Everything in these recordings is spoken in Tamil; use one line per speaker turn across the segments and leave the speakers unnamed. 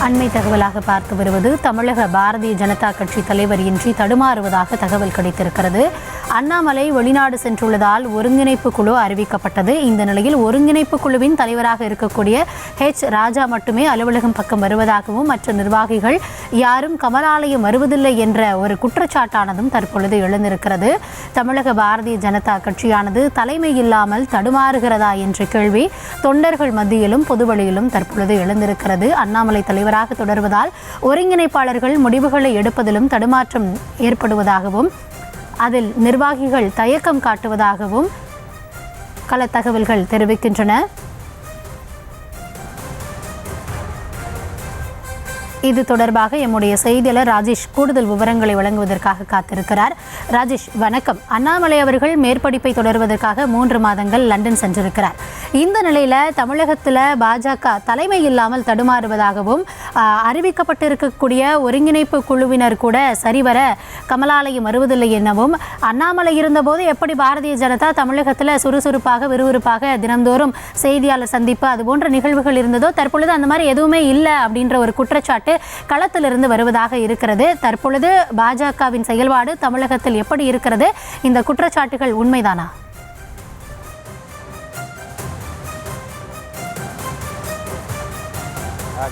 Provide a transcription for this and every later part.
அண்மை தகவலாக பார்த்து வருவது தமிழக பாரதிய ஜனதா கட்சி தலைவர் இன்றி தடுமாறுவதாக தகவல் கிடைத்திருக்கிறது. அண்ணாமலை வெளிநாடு சென்றுள்ளதால் ஒருங்கிணைப்பு குழு அறிவிக்கப்பட்டது. இந்த நிலையில் ஒருங்கிணைப்பு குழுவின் தலைவராக இருக்கக்கூடிய ராஜா மட்டுமே அலுவலகம் பக்கம் வருவதாகவும் மற்ற நிர்வாகிகள் யாரும் கமலாலயம் வருவதில்லை என்ற ஒரு குற்றச்சாட்டானதும் தற்பொழுது எழுந்திருக்கிறது. தமிழக பாரதிய ஜனதா கட்சியானது தலைமை இல்லாமல் தடுமாறுகிறதா என்ற கேள்வி தொண்டர்கள் மத்தியிலும் பொதுவெளியிலும் தற்பொழுது எழுந்திருக்கிறது. அண்ணாமலை தலைவராக தொடர்வதால் ஒருங்கிணைப்பாளர்கள் முடிவுகளை எடுப்பதிலும் தடுமாற்றம் ஏற்படுவதாகவும் அதில் நிர்வாகிகள் தயக்கம் காட்டுவதாகவும் கள தகவல்கள் தெரிவிக்கின்றன. இது தொடர்பாக எம்முடைய செய்தியாளர் ராஜேஷ் கூடுதல் விவரங்களை வழங்குவதற்காக காத்திருக்கிறார். ராஜேஷ், வணக்கம். அண்ணாமலை அவர்கள் மேற்படிப்பை தொடர்வதற்காக 3 மாதங்கள் லண்டன் சென்றிருக்கிறார். இந்த நிலையில் தமிழகத்தில் பாஜக தலைமை இல்லாமல் தடுமாறுவதாகவும் அறிவிக்கப்பட்டிருக்கக்கூடிய ஒருங்கிணைப்பு குழுவினர் கூட சரிவர கமலாலயம் வருவதில்லை எனவும், அண்ணாமலை இருந்தபோது எப்படி பாரதிய ஜனதா தமிழகத்தில் சுறுசுறுப்பாக விறுவிறுப்பாக தினந்தோறும் செய்தியாளர் சந்திப்பு அதுபோன்ற நிகழ்வுகள் இருந்ததோ, தற்பொழுது அந்த மாதிரி எதுவுமே இல்லை அப்படின்ற ஒரு குற்றச்சாட்டு களத்திலிருந்து வருவதாக இருக்கிறது. தற்பொழுது பாஜகவின் செயல்பாடு தமிழகத்தில் எப்படி இருக்கிறது? இந்த குற்றச்சாட்டுகள் உண்மைதானா?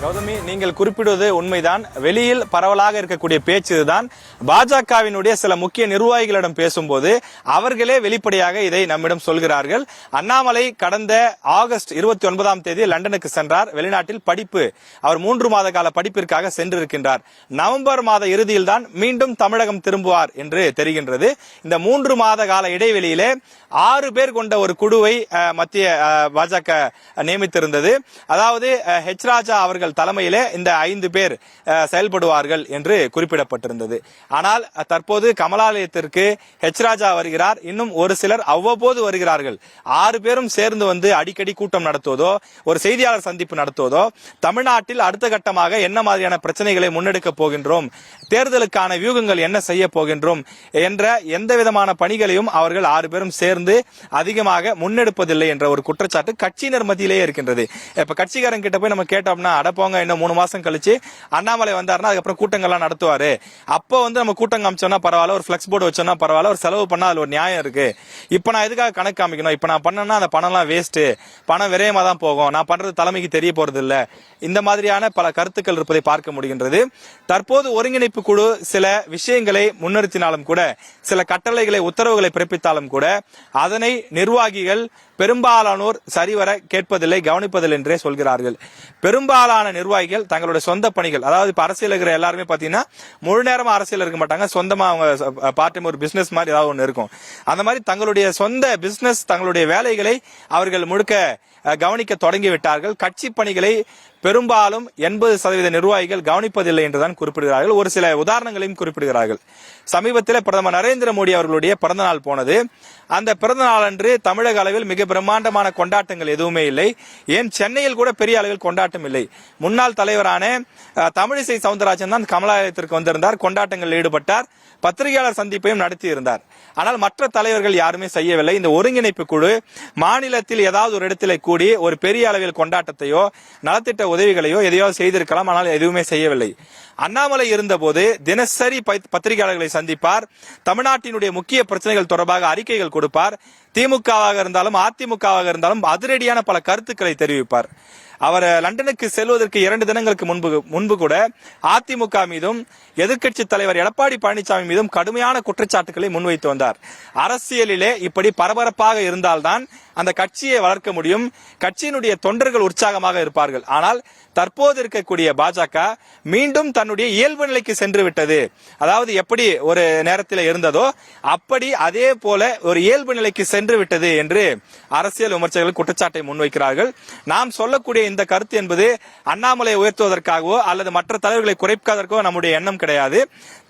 கௌதமி, நீங்கள் குறிப்பிடுவது உண்மைதான். வெளியில் பரவலாக இருக்கக்கூடிய பேச்சு இதுதான். பாஜகவினுடைய சில முக்கிய நிர்வாகிகளிடம் பேசும்போது அவர்களே வெளிப்படையாக இதை நம்மிடம் சொல்கிறார்கள். அண்ணாமலை கடந்த ஆகஸ்ட் 29ஆம் தேதி லண்டனுக்கு சென்றார். வெளிநாட்டில் படிப்பு, அவர் 3 மாத கால படிப்பிற்காக சென்றிருக்கின்றார். நவம்பர் மாத இறுதியில் தான் மீண்டும் தமிழகம் திரும்புவார் என்று தெரிகின்றது. இந்த 3 மாத கால இடைவெளியிலே 6 பேர் கொண்ட ஒரு குழுவை மத்திய பாஜக நியமித்திருந்தது. அதாவது ராஜா அவர்கள் தலைமையிலே இந்த 5 பேர் செயல்படுவார்கள் என்று குறிப்பிடப்பட்டிருந்தது. ஆனால் தற்போது கமலாலயத்திற்கு ராஜா வருகிறார். இன்னும் ஒரு சிலர் அவ்வப்போது வருகிறார்கள். 6 பேரும் சேர்ந்து வந்து அடிக்கடி கூட்டம் நடத்துவதோ, ஒரு செய்தியாளர் சந்திப்பு நடத்துவதோ, தமிழ்நாட்டில் அடுத்த கட்டமாக என்ன மாதிரியான பிரச்சனைகளை முன்னெடுக்க போகின்றோம், தேர்தலுக்கான வியூகங்கள் என்ன செய்ய போகின்றோம் என்ற எந்த விதமான பணிகளையும் அவர்கள் 6 பேரும் சேர்ந்து அதிகமாக முன்னெடுப்பதில்லை என்ற ஒரு குற்றச்சாட்டு கட்சியினர் மத்தியிலேயே இருக்கின்றது. இப்ப கட்சிக்காரன் கிட்ட போய் நம்ம கேட்டோம்னா, அடப்போங்க, இன்னும் 3 மாசம் கழிச்சு அண்ணாமலை வந்தாருன்னா அதுக்கப்புறம் கூட்டங்கள்லாம் நடத்துவாரு, அப்போ வந்து நம்ம கூட்டம் காமிச்சோம்னா பரவாயில்ல, ஒரு பிளெக்ஸ் போர்டு வச்சோம்னா பரவாயில்ல, ஒரு செலவு பண்ணா அதுல ஒரு நியாயம் இருக்கு, இப்ப நான் எதுக்காக கணக்கு காமிக்கணும், இப்ப நான் பண்ணனா அந்த பணம்லாம் வேஸ்ட், பணம் விரயமா தான் போகும், நான் பண்றது தலைமைக்கு தெரிய போறது இல்ல, இந்த மாதிரியான பல கருத்துக்கள் இருப்பதை பார்க்க முடிகின்றது. தற்போது ஒருங்கிணைப்பு குழு சில விஷயங்களை முன்னிறுத்தினாலும் கூட, சில கட்டளைகளை உத்தரவுகளை பிறப்பித்தாலும் கூட அதனை நிர்வாகிகள் பெரும்பாலானோர் சரிவர கேட்பதில்லை, கவனிப்பதில்லை என்றே சொல்கிறார்கள். பெரும்பாலான நிர்வாகிகள் தங்களுடைய சொந்த பணிகள், அதாவது இப்ப அரசியல் இருக்கிற எல்லாருமே பாத்தீங்கன்னா முழு நேரமா அரசியல் இருக்க மாட்டாங்க, சொந்தமா அவங்க பார்ட் டைம் ஒரு பிசினஸ் மாதிரி ஏதாவது ஒன்று இருக்கும். அந்த மாதிரி தங்களுடைய சொந்த பிசினஸ், தங்களுடைய வேலைகளை அவர்கள் முழுக்க கவனிக்க தொடங்கி விட்டார்கள். கட்சி பணிகளை பெரும்பாலும் 80% நிர்வாகிகள் கவனிப்பதில்லை என்றுதான் குறிப்பிடுகிறார்கள். ஒரு சில உதாரணங்களையும் குறிப்பிடுகிறார்கள். சமீபத்தில் பிரதமர் நரேந்திர மோடி அவர்களுடைய பிறந்த நாள் போனது. அந்த பிறந்த நாள் அன்று தமிழக அளவில் மிக பிரம்மாண்டமான கொண்டாட்டங்கள் எதுவுமே இல்லை. ஏன் சென்னையில் கூட பெரிய அளவில் கொண்டாட்டம் இல்லை. முன்னாள் தலைவரான தமிழிசை சவுந்தரராஜன் தான் கமலாலயத்திற்கு வந்திருந்தார், கொண்டாட்டங்களில் ஈடுபட்டார், பத்திரிகையாளர் சந்திப்பையும் நடத்தி இருந்தார். ஆனால் மற்ற தலைவர்கள் யாருமே செய்யவில்லை. இந்த ஒருங்கிணைப்பு குழு மாநிலத்தில் ஏதாவது ஒரு இடத்திலே கூடி ஒரு பெரிய அளவில் கொண்டாட்டத்தையோ நலத்திட்ட உதவிகளையோ எதையோ செய்திருக்கலாம், ஆனால் எதுவுமே செய்யவில்லை. அண்ணாமலை இருந்தபோது தினசரி பத்திரிகையாளர்களை சந்திப்பார், தமிழ்நாட்டினுடைய முக்கிய பிரச்சனைகள் தொடர்பாக அறிக்கைகள் கொடுப்பார், திமுகவாக இருந்தாலும் அதிமுகவாக இருந்தாலும் அதிரடியான பல கருத்துக்களை தெரிவிப்பார். அவர் லண்டனுக்கு செல்வதற்கு 2 தினங்களுக்கு முன்பு கூட அதிமுக மீதும் எதிர்க்கட்சி தலைவர் எடப்பாடி பழனிசாமி மீதும் கடுமையான குற்றச்சாட்டுகளை முன்வைத்து வந்தார். அரசியலிலே இப்படி பரபரப்பாக இருந்தால்தான் அந்த கட்சியை வளர்க்க முடியும், கட்சியினுடைய தொண்டர்கள் உற்சாகமாக இருப்பார்கள். ஆனால் தற்போது இருக்கக்கூடிய பாஜக மீண்டும் தன்னுடைய இயல்பு நிலைக்கு சென்று விட்டது. அதாவது எப்படி ஒரு நேரத்தில் இருந்ததோ அப்படி அதே போல ஒரு இயல்பு நிலைக்கு சென்று விட்டது என்று அரசியல் விமர்சகர்கள் குற்றச்சாட்டை முன்வைக்கிறார்கள். நாம் சொல்லக்கூடிய இந்த கருத்து என்பது அண்ணாமலை உயர்த்துவதற்காகவோ அல்லது மற்ற தலைவர்களை குறைப்பதற்கோ நம்முடைய எண்ணம் கிடையாது.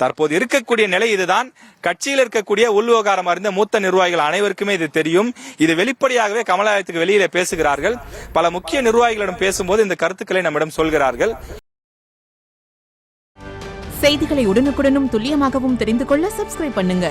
தற்போது இருக்கக்கூடிய நிலை இதுதான். கட்சியில் இருக்கக்கூடிய உள்விவகாரம் அறிந்த மூத்த நிர்வாகிகள் அனைவருக்குமே இது தெரியும். இது வெளிப்படையாகவே கமலாலயத்துக்கு வெளியிலே பேசுகிறார்கள். பல முக்கிய நிர்வாகிகளிடம் பேசும்போது இந்த கருத்துக்களை நம்மிடம் சொல்கிறார்கள்.
செய்திகளை உடனுக்குடனும் துல்லியமாகவும் தெரிந்து கொள்ள சப்ஸ்கிரைப் பண்ணுங்க.